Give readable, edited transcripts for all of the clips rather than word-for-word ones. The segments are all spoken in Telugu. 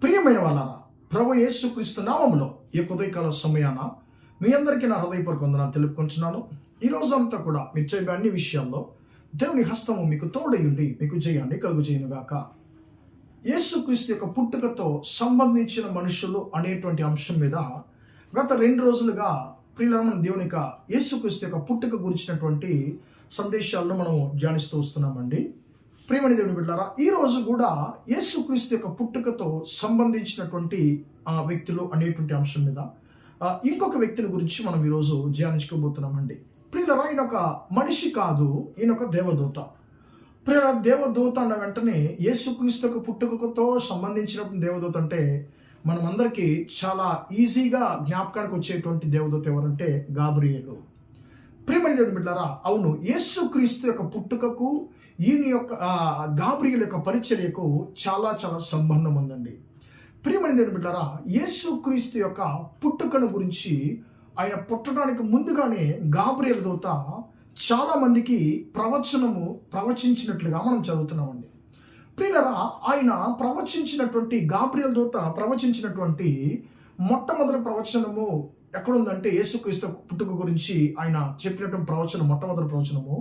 ప్రియమైన వాళ్ళారా, ప్రభు యేసుక్రీస్తు నామములో ఈ ఉదయకాల సమయాన మీ అందరికీ నా హృదయపూర్వక వందనాలు తెలుపుకుంటున్నాను. ఈ రోజంతా కూడా మీరు చేయబోయే అన్ని విషయాల్లో దేవుని హస్తము మీకు తోడై ఉండి మీకు జయాన్ని కలుగు చేయనుగాక. యేసుక్రీస్తు యొక్క పుట్టుకతో సంబంధించిన మనుషులు అనేటువంటి అంశం మీద గత 2 రోజులుగా ప్రియులైన దేవుని యొక్క యేసుక్రీస్తు యొక్క పుట్టుక గురించినటువంటి సందేశాలను మనం ధ్యానిస్తూ వస్తున్నామండి. ప్రియమైన దేవుని బిడ్డలారా, ఈ రోజు కూడా యేసుక్రీస్తు యొక్క పుట్టుకతో సంబంధించినటువంటి వ్యక్తులు అనేటువంటి అంశం మీద ఇంకొక వ్యక్తిని గురించి మనం ఈరోజు ధ్యానించుకోబోతున్నామండి. ప్రియులరా, ఈయన ఒక మనిషి కాదు, ఈయన ఒక దేవదూత. ప్రియుల, దేవదూత అన్న వెంటనే యేసుక్రీస్తు యొక్క పుట్టుకతో సంబంధించినటువంటి దేవదూత అంటే మనమందరికీ చాలా ఈజీగా జ్ఞాపకానికి వచ్చేటువంటి దేవదూత ఎవరంటే గాబ్రియేలు. ప్రియమైన దేవుని బిడ్డలారా, అవును, యేసుక్రీస్తు యొక్క పుట్టుకకు ఈయన యొక్క గాబ్రియేలు యొక్క పరిచర్యకు చాలా చాలా సంబంధం ఉందండి. ప్రియమైన దేవుని బిడ్డలారా, యేసుక్రీస్తు యొక్క పుట్టుకను గురించి ఆయన పుట్టడానికి ముందుగానే గాబ్రియేలు దూత చాలా మందికి ప్రవచించినట్లుగా మనం చదువుతున్నామండి. ప్రియులారా, ఆయన ప్రవచించినటువంటి గాబ్రియేలు దూత ప్రవచించినటువంటి మొట్టమొదటి ప్రవచనము ఎక్కడుందంటే యేసుక్రీస్తు పుట్టుక గురించి ఆయన చెప్పినటువంటి ప్రవచనం, మొట్టమొదటి ప్రవచనము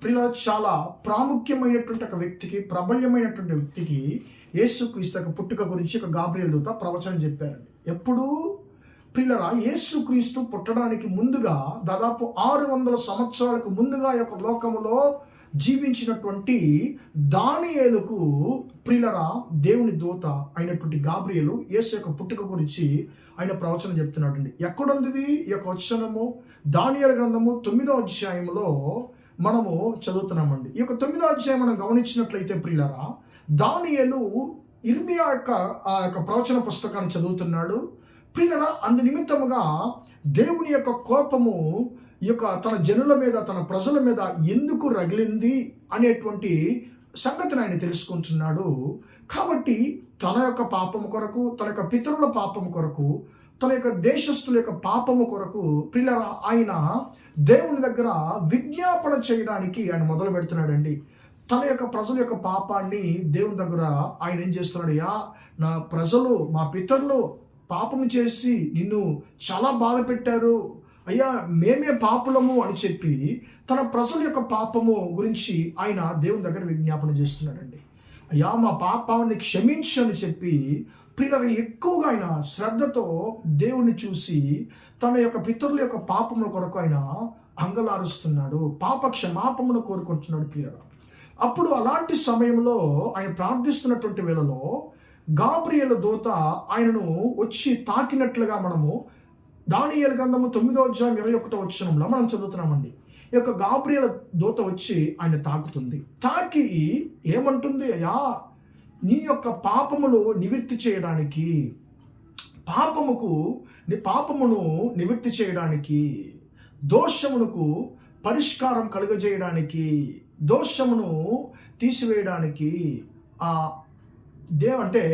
ప్రియులారా, చాలా ప్రాముఖ్యమైనటువంటి ఒక వ్యక్తికి, ప్రబల్యమైనటువంటి వ్యక్తికి యేసుక్రీస్తు యొక్క పుట్టుక గురించి ఒక గాబ్రియేలు దూత ప్రవచనం చెప్పారండి. ఎప్పుడు ప్రియులారా, యేసుక్రీస్తు పుట్టడానికి ముందుగా దాదాపు 600 సంవత్సరాలకు ముందుగా యొక్క లోకములో జీవించినటువంటి దానియేలుకు ప్రియులారా దేవుని దూత అయినటువంటి గాబ్రియేలు యేసు యొక్క పుట్టుక గురించి ఆయన ప్రవచనం చెప్తున్నాడండి. ఎక్కడుంది ఈ యొక్క వచనము? దానియేలు గ్రంథము 9వ అధ్యాయంలో మనము చదువుతున్నామండి. ఈ యొక్క 9వ అధ్యాయం మనం గమనించినట్లయితే ప్రియులారా, దానియేలు ఇర్మియా యొక్క ప్రవచన పుస్తకాన్ని చదువుతున్నాడు. ప్రియులారా, అందు నిమిత్తముగా దేవుని యొక్క కోపము ఈ యొక్క తన జనుల మీద, తన ప్రజల మీద ఎందుకు రగిలింది అనేటువంటి సంగతిని ఆయన తెలుసుకుంటున్నాడు. కాబట్టి తన యొక్క పాపము కొరకు, తన యొక్క పితరుల పాపము కొరకు, తన యొక్క దేశస్తుల యొక్క పాపము కొరకు ప్రియులారా ఆయన దేవుని దగ్గర విజ్ఞాపన చేయడానికి ఆయన మొదలు పెడుతున్నాడండి. తన యొక్క ప్రజల యొక్క పాపాన్ని దేవుని దగ్గర ఆయన ఏం చేస్తున్నాడు? నా ప్రజలు, మా పితరులు పాపము చేసి నిన్ను చాలా బాధ పెట్టారు అయ్యా, మేమే పాపులము అని చెప్పి తన ప్రజల యొక్క పాపము గురించి ఆయన దేవుని దగ్గర విజ్ఞాపన చేస్తున్నాడండి. అయ్యా, మా పాపాన్ని క్షమించు అని చెప్పి ప్రియులారా ఎక్కువగా ఆయన శ్రద్ధతో దేవుణ్ణి చూసి తన యొక్క పితరుల యొక్క పాపముల కొరకు ఆయన అంగలారుస్తున్నాడు, పాప క్షమాపణను కోరుకుంటున్నాడు ప్రియులారా. అప్పుడు అలాంటి సమయంలో ఆయన ప్రార్థిస్తున్నటువంటి వేళలో గాబ్రియేలు దూత ఆయనను వచ్చి తాకినట్లుగా మనము దానియేలు గ్రంథము 9వ అధ్యాయం 21వ వచనంలో మనం చదువుతున్నామండి. ఈ యొక్క గాబ్రియేలు దూత వచ్చి ఆయన తాకుతుంది. తాకి ఏమంటుంది? అయ్యా, నీ యొక్క పాపములు నివృత్తి చేయడానికి, పాపమును నివృత్తి చేయడానికి, దోషమునకు పరిష్కారం కలుగజేయడానికి, దోషమును తీసివేయడానికి అంటే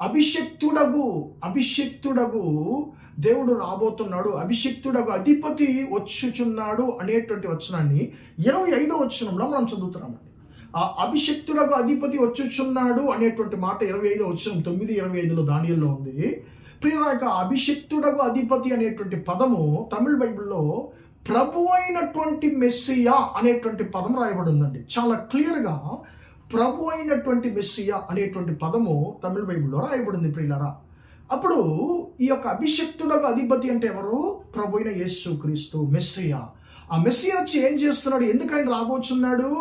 అభిషిక్తుడగు దేవుడు రాబోతున్నాడు, అభిషిక్తుడగు అధిపతి వచ్చుచున్నాడు అనేటువంటి వచనాన్ని 25వ వచనంలో మనం చదువుతున్నామండి. ఆ అభిషిక్తుడగు అధిపతి వచ్చుచున్నాడు అనేటువంటి మాట 25వ వచనం 9:25లో దానియేలులో ఉంది. ప్రియులారా, అభిషిక్తుడగు అధిపతి అనేటువంటి పదము తమిళ బైబిల్లో ప్రభు అయినటువంటి మెస్సియా అనేటువంటి పదం రాయబడి ఉందండి. చాలా క్లియర్గా ప్రభు అయినటువంటి మెస్సియా అనేటువంటి పదము తమిళ బైబిల్లో రాయబడింది ప్రియులారా. అప్పుడు ఈ యొక్క అభిషిక్తుడగు అధిపతి అంటే ఎవరు? ప్రభు అయిన యేసుక్రీస్తు మెస్సియా. ఆ మెస్సియా వచ్చి ఏం చేస్తున్నాడు? ఎందుకు ఆయన రాబోచున్నాడు?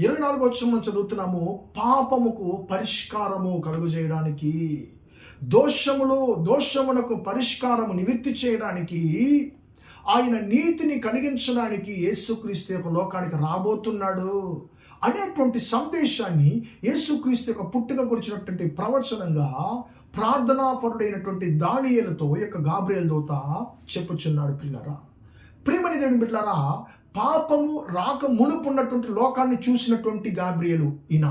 24వ వచనం చదువుతున్నాము. పాపముకు పరిష్కారము కలుగజేయడానికి, దోషమునకు పరిష్కారము నివృత్తి చేయడానికి, ఆయన నీతిని కలిగించడానికి యేసుక్రీస్తు యొక్క లోకానికి రాబోతున్నాడు అనేటువంటి సందేశాన్ని యేసుక్రీస్తు యొక్క పుట్టుక గురించినటువంటి ప్రవచనంగా ప్రార్థనాపరుడైనటువంటి దానియేలుతో యొక్క గాబ్రియేలు దూత చెప్పుచున్నాడు ప్రియులారా. ప్రియమైన దేవుని బిడ్డలారా, పాపము రాక మునుపున్నటువంటి లోకాన్ని చూసినటువంటి గాబ్రియేలు ఈయన.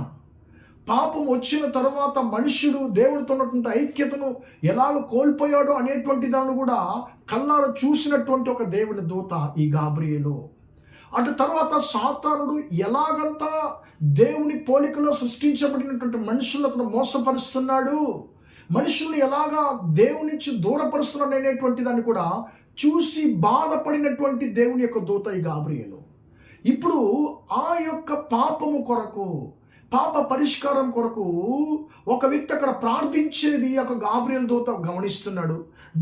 పాపం వచ్చిన తర్వాత మనుష్యుడు దేవుడితో ఉన్నటువంటి ఐక్యతను ఎలాగ కోల్పోయాడో అనేటువంటి దాన్ని కూడా కళ్ళారా చూసినటువంటి ఒక దేవుని దూత ఈ గాబ్రియేలు. అటు తర్వాత సాతానుడు ఎలాగంతా దేవుని పోలికలో సృష్టించబడినటువంటి మనుషులను మోసపరుస్తున్నాడు, మనుషుల్ని ఎలాగా దేవుని నుంచి దూరపరుస్తున్నాడు అనేటువంటి దాన్ని కూడా చూసి బాధపడినటువంటి దేవుని యొక్క దూత ఈ గాబ్రియేలు. ఇప్పుడు ఆ యొక్క పాపము కొరకు, పాప పరిష్కారం కొరకు ఒక వ్యక్తి అక్కడ ప్రార్థించేది ఒక గాబ్రియేలు దూత గమనిస్తున్నాడు.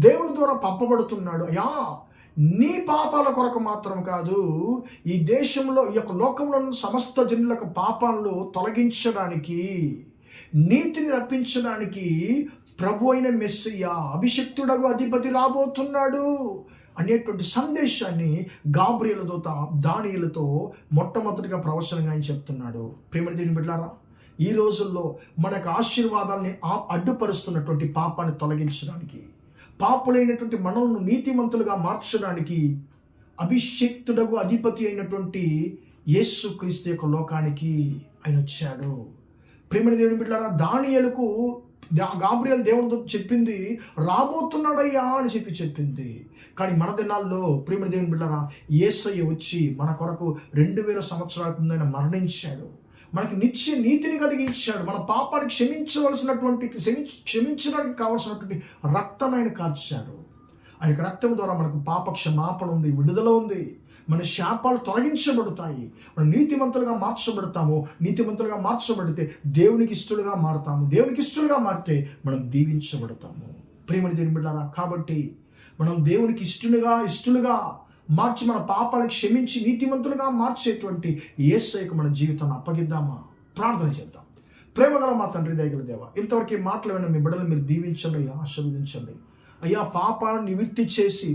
దేవుని ద్వారా పంపబడుతున్నాడు. అయ్యా, నీ పాపాల కొరకు మాత్రం కాదు, ఈ దేశంలో, ఈ యొక్క లోకంలో ఉన్న సమస్త జనులకు పాపాలను తొలగించడానికి, నీతిని రప్పించడానికి ప్రభు అయిన మెస్సియా, అభిషిక్తుడగు అధిపతి రాబోతున్నాడు అనేటువంటి సందేశాన్ని గాబ్రియేలు దూత దానియేలుతో మొట్టమొదటిగా ప్రవచనంగా ఆయన చెప్తున్నాడు. ప్రేమ దేవుని బిడ్డలారా, ఈ రోజుల్లో మనకు ఆశీర్వాదాన్ని అడ్డుపరుస్తున్నటువంటి పాపాన్ని తొలగించడానికి, పాపులైనటువంటి మనల్ని నీతిమంతులుగా మార్చడానికి అభిషిక్తుడగు అధిపతి అయినటువంటి యేసుక్రీస్తు యొక్క లోకానికి ఆయన వచ్చాడు. ప్రేమ దేవుని బిడ్డలారా, దానియేలుకు గాబ్రియేలు దేవునితో చెప్పింది రాబోతున్నాడయ్యా అని చెప్పింది. కానీ మన దినాల్లో ప్రేమ దేవుని బిడ్డలారా, యేసయ్య వచ్చి మన కొరకు 2000 సంవత్సరాల కింద మరణించాడు. మనకి నిత్య నీతిని కలిగించాడు. మన పాపాన్ని క్షమించడానికి కావలసినటువంటి రక్తం ఆయన కార్చాడు. ఆ యొక్క రక్తం ద్వారా మనకు పాప క్షమాపణ ఉంది, విడుదల ఉంది. మన శాపాలు తొలగించబడతాయి. మనం నీతిమంతులుగా మార్చబడతాము. నీతిమంతులుగా మార్చబడితే దేవునికి ఇష్టలుగా మారుతాము. దేవునికి ఇష్టలుగా మారితే మనం దీవించబడతాము. ప్రేమని దేవుని బిడ్డలారా, కాబట్టి మనం దేవునికి ఇష్టలుగా మార్చి మన పాపాలను క్షమించి నీతిమంతులుగా మార్చేటువంటి యేసయ్యకు మన జీవితాన్ని అప్పగిద్దామా? ప్రార్థన చేద్దాం. ప్రేమగల మా తండ్రి, దయగల దేవా, ఇంతవరకు ఈ మాటలు విన్న మీ బిడ్డలు మీరు దీవించండి, ఆశీర్వదించండి. అయ్యా, పాపాలను నివృత్తి చేసి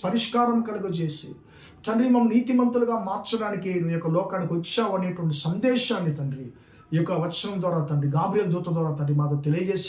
పరిష్కారం కలుగజేసి తండ్రి మమ్మల్ని నీతిమంతులుగా మార్చడానికి నీ యొక్క లోకానికి వచ్చావు అనేటువంటి సందేశాన్ని తండ్రి ఈ యొక్క వచనం ద్వారా తండ్రి గాబ్రియేలు దూత ద్వారా తండ్రి మాతో తెలియజేశావు.